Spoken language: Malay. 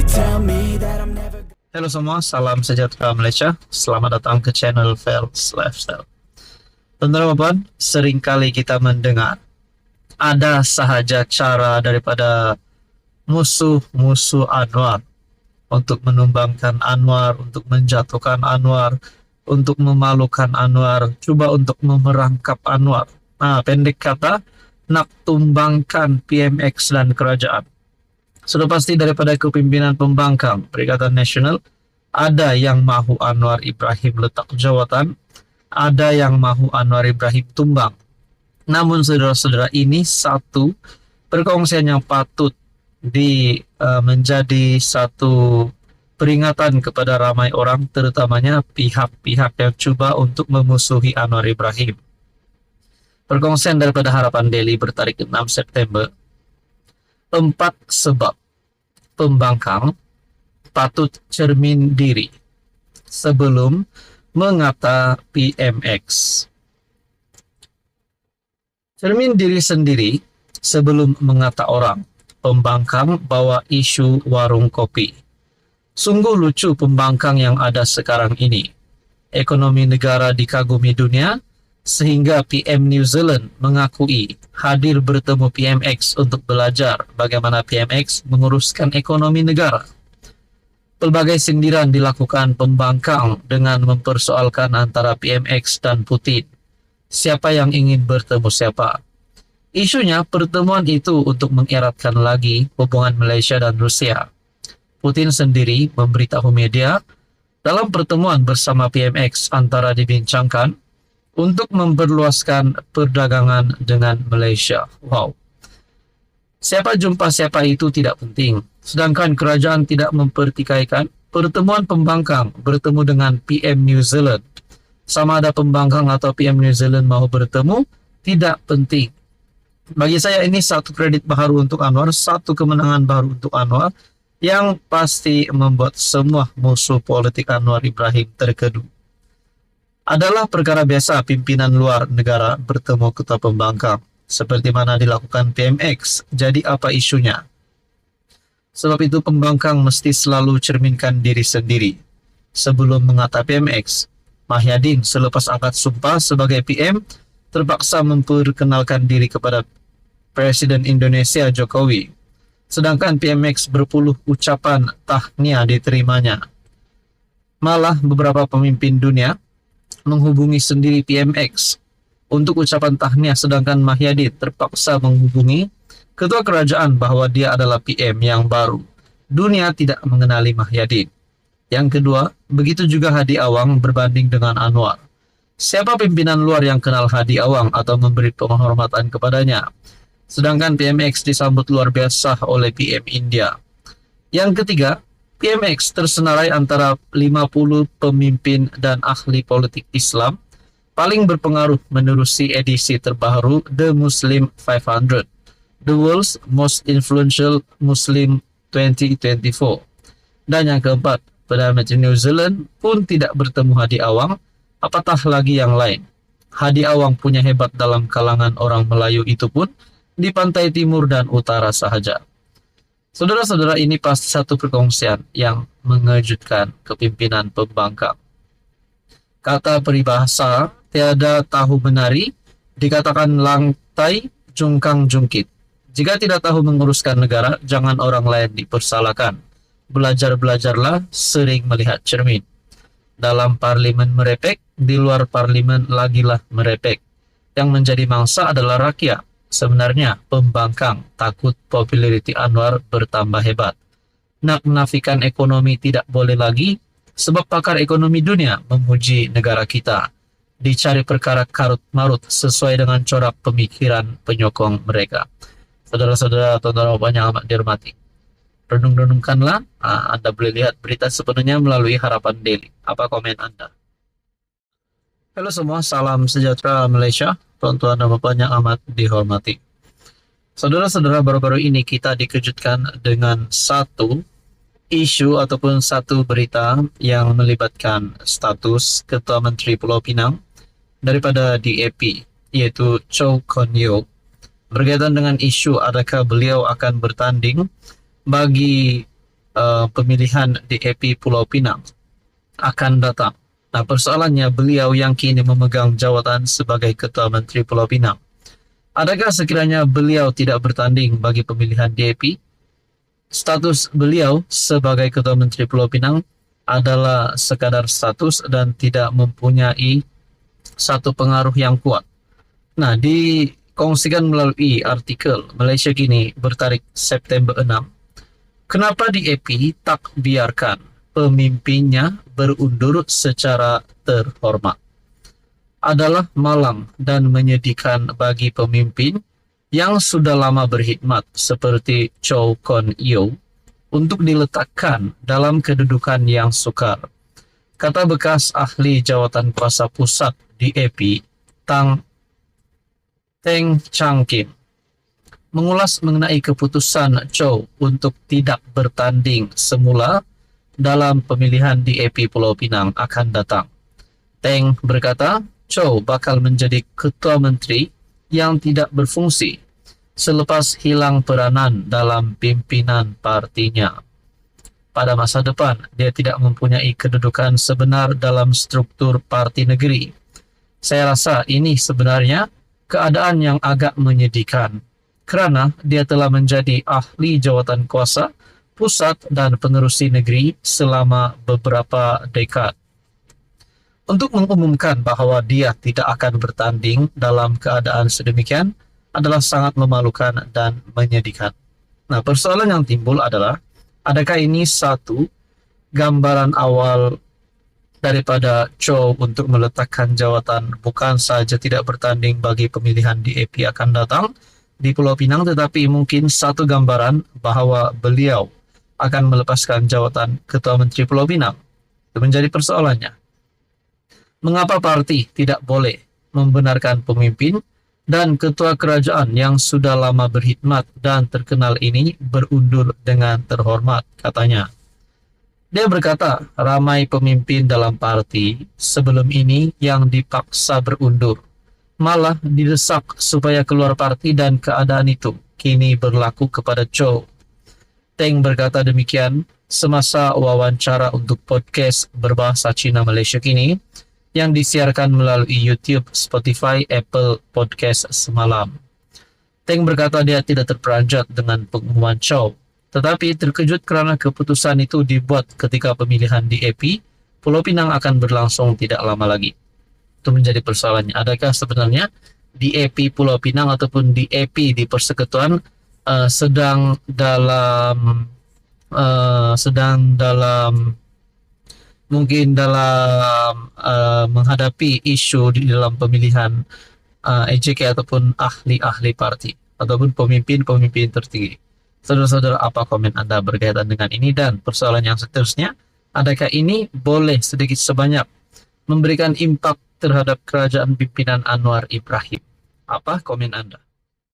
tell me that I'm never. Halo semua, salam sejahtera Malaysia. Selamat datang ke channel Fels Lifestyle. Teman-teman, seringkali kita mendengar ada sahaja cara daripada musuh-musuh Anwar untuk menumbangkan Anwar, untuk menjatuhkan Anwar, untuk memalukan Anwar, coba untuk memerangkap Anwar. Nah, pendek kata, nak tumbangkan PMX dan kerajaan. Sudah pasti daripada kepimpinan pembangkang Perikatan Nasional, ada yang mahu Anwar Ibrahim letak jawatan, ada yang mahu Anwar Ibrahim tumbang. Namun saudara-saudara, ini satu perkongsian yang patut menjadi satu peringatan kepada ramai orang, terutamanya pihak-pihak yang coba untuk memusuhi Anwar Ibrahim. Perkongsian daripada Harapan Daily bertarik 6 September. 4 sebab pembangkang patut cermin diri sebelum mengata PMX. Cermin diri sendiri sebelum mengata orang. Pembangkang bawa isu warung kopi. Sungguh lucu pembangkang yang ada sekarang ini. Ekonomi negara dikagumi dunia, sehingga PM New Zealand mengakui hadir bertemu PMX untuk belajar bagaimana PMX menguruskan ekonomi negara. Pelbagai sindiran dilakukan pembangkang dengan mempersoalkan antara PMX dan Putin. Siapa yang ingin bertemu siapa? Isunya pertemuan itu untuk mengeratkan lagi hubungan Malaysia dan Rusia. Putin sendiri memberitahu media dalam pertemuan bersama PMX antara dibincangkan untuk memperluaskan perdagangan dengan Malaysia. Wow. Siapa jumpa siapa itu tidak penting. Sedangkan kerajaan tidak mempertikaikan pertemuan pembangkang bertemu dengan PM New Zealand. Sama ada pembangkang atau PM New Zealand mau bertemu, tidak penting. Bagi saya ini satu kredit baru untuk Anwar, satu kemenangan baru untuk Anwar, yang pasti membuat semua musuh politik Anwar Ibrahim terkedu. Adalah perkara biasa pimpinan luar negara bertemu ketua pembangkang, seperti mana dilakukan PMX. Jadi apa isunya? Sebab itu pembangkang mesti selalu cerminkan diri sendiri. Sebelum mengata PMX, Mahyadin selepas angkat sumpah sebagai PM, terpaksa memperkenalkan diri kepada Presiden Indonesia Jokowi. Sedangkan PMX berpuluh ucapan tahniah diterimanya. Malah beberapa pemimpin dunia menghubungi sendiri PMX untuk ucapan tahniah, sedangkan Mahyadin terpaksa menghubungi ketua kerajaan bahwa dia adalah PM yang baru. Dunia tidak mengenali Mahyadin. Yang kedua, begitu juga Hadi Awang berbanding dengan Anwar. Siapa pimpinan luar yang kenal Hadi Awang atau memberi penghormatan kepadanya? Sedangkan PMX disambut luar biasa oleh PM India. Yang ketiga, PMX tersenarai antara 50 pemimpin dan ahli politik Islam paling berpengaruh menerusi edisi terbaru The Muslim 500, The World's Most Influential Muslim 2024. Dan yang keempat, Perdana Menteri New Zealand pun tidak bertemu Hadi Awang, apatah lagi yang lain. Hadi Awang punya hebat dalam kalangan orang Melayu itu pun di pantai timur dan utara sahaja. Saudara-saudara, ini pasti satu perkongsian yang mengejutkan kepimpinan pembangkang. Kata peribahasa, tiada tahu menari, dikatakan lantai jungkang jungkit. Jika tidak tahu menguruskan negara, jangan orang lain dipersalahkan. Belajar-belajarlah, sering melihat cermin. Dalam parlimen merepek, di luar parlimen lagilah merepek. Yang menjadi mangsa adalah rakyat. Sebenarnya pembangkang takut populariti Anwar bertambah hebat. Nak menafikan ekonomi tidak boleh lagi, sebab pakar ekonomi dunia memuji negara kita. Dicari perkara karut-marut sesuai dengan corak pemikiran penyokong mereka. Saudara-saudara, tuan-tuan yang amat dihormati, renung-renungkanlah. Anda boleh lihat berita sepenuhnya melalui Harapan Daily. Apa komen Anda? Halo semua, salam sejahtera Malaysia. Tuan-tuan dan puan yang amat dihormati. Saudara-saudara, baru-baru ini kita dikejutkan dengan satu isu ataupun satu berita yang melibatkan status Ketua Menteri Pulau Pinang daripada DAP, yaitu Chow Kon Yeow, berkaitan dengan isu adakah beliau akan bertanding bagi pemilihan DAP Pulau Pinang akan datang. Nah, persoalannya beliau yang kini memegang jawatan sebagai Ketua Menteri Pulau Pinang. Adakah sekiranya beliau tidak bertanding bagi pemilihan DAP? Status beliau sebagai Ketua Menteri Pulau Pinang adalah sekadar status dan tidak mempunyai satu pengaruh yang kuat. Nah, dikongsikan melalui artikel Malaysia Kini bertarik September 6. Kenapa DAP tak biarkan pemimpinnya berundur secara terhormat? Adalah malang dan menyedihkan bagi pemimpin yang sudah lama berkhidmat seperti Chow Kon Yeow untuk diletakkan dalam kedudukan yang sukar, kata bekas ahli jawatan kuasa pusat DAP Teng Chang Kim. Mengulas mengenai keputusan Chow untuk tidak bertanding semula dalam pemilihan DAP Pulau Pinang akan datang. Teng berkata, Chow bakal menjadi ketua menteri yang tidak berfungsi selepas hilang peranan dalam pimpinan partinya. Pada masa depan, dia tidak mempunyai kedudukan sebenar dalam struktur parti negeri. Saya rasa ini sebenarnya keadaan yang agak menyedihkan, kerana dia telah menjadi ahli jawatan kuasa pusat dan penerusi negeri selama beberapa dekad. Untuk mengumumkan bahawa dia tidak akan bertanding dalam keadaan sedemikian adalah sangat memalukan dan menyedihkan. Nah, persoalan yang timbul adalah, adakah ini satu gambaran awal daripada Chow untuk meletakkan jawatan bukan saja tidak bertanding bagi pemilihan DAP akan datang di Pulau Pinang, tetapi mungkin satu gambaran bahawa beliau akan melepaskan jawatan Ketua Menteri Pulau Pinang? Itu menjadi persoalannya. Mengapa parti tidak boleh membenarkan pemimpin dan ketua kerajaan yang sudah lama berkhidmat dan terkenal ini berundur dengan terhormat, katanya. Dia berkata, ramai pemimpin dalam parti sebelum ini yang dipaksa berundur, malah didesak supaya keluar parti, dan keadaan itu kini berlaku kepada Chow. Teng berkata demikian semasa wawancara untuk podcast berbahasa Cina Malaysia Kini yang disiarkan melalui YouTube, Spotify, Apple Podcast semalam. Teng berkata dia tidak terperanjat dengan pengumuman Chow, tetapi terkejut kerana keputusan itu dibuat ketika pemilihan DAP Pulau Pinang akan berlangsung tidak lama lagi. Itu menjadi persoalannya. Adakah sebenarnya DAP Pulau Pinang ataupun DAP di Persekutuan sedang menghadapi isu di dalam pemilihan AJK ataupun ahli-ahli parti ataupun pemimpin-pemimpin tertinggi. Saudara-saudara, apa komen Anda berkaitan dengan ini? Dan persoalan yang seterusnya, adakah ini boleh sedikit sebanyak memberikan impak terhadap kerajaan pimpinan Anwar Ibrahim? Apa komen Anda?